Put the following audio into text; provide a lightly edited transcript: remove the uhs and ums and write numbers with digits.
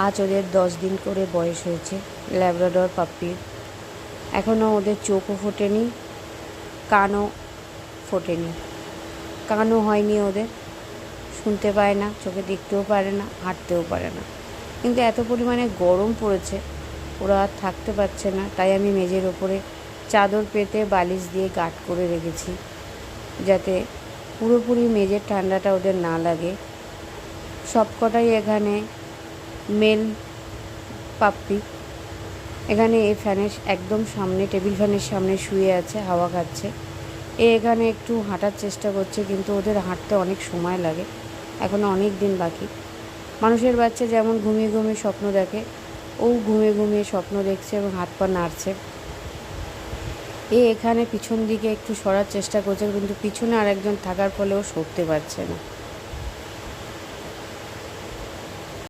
আজ ওদের 10 দিন করে বয়স হয়েছে ল্যাব্রাডর পাপ্পির। এখনও ওদের চোখও ফোটেনি, কানও ফোটেনি, কানও হয়নি ওদের, শুনতে পায় না, চোখে দেখতেও পারে না, হাঁটতেও পারে না। কিন্তু এত পরিমাণে গরম পড়েছে ওরা আর থাকতে পারছে না। তাই আমি মেঝের ওপরে চাদর পেতে বালিশ দিয়ে গার্ড করে রেখেছি, যাতে পুরোপুরি মেঝের ঠান্ডাটা ওদের না লাগে। সবকটাই এখানে মেল পাপ্পি। এখানে এই ফ্যানের একদম সামনে, টেবিল ফ্যানের সামনে শুয়ে আছে, হাওয়া খাচ্ছে। এখানে একটু হাঁটার চেষ্টা করছে, কিন্তু ওদের হাঁটতে অনেক সময় লাগে, এখনও অনেক দিন বাকি। মানুষের বাচ্চা যেমন ঘুমিয়ে ঘুমিয়ে স্বপ্ন দেখে, ও ঘুমিয়ে ঘুমিয়ে স্বপ্ন দেখছে এবং হাত পা নাড়ছে। এখানে পিছন দিকে একটু সরার চেষ্টা করছে, কিন্তু পিছনে আরেকজন থাকার ফলে ও সরতে পারছে না।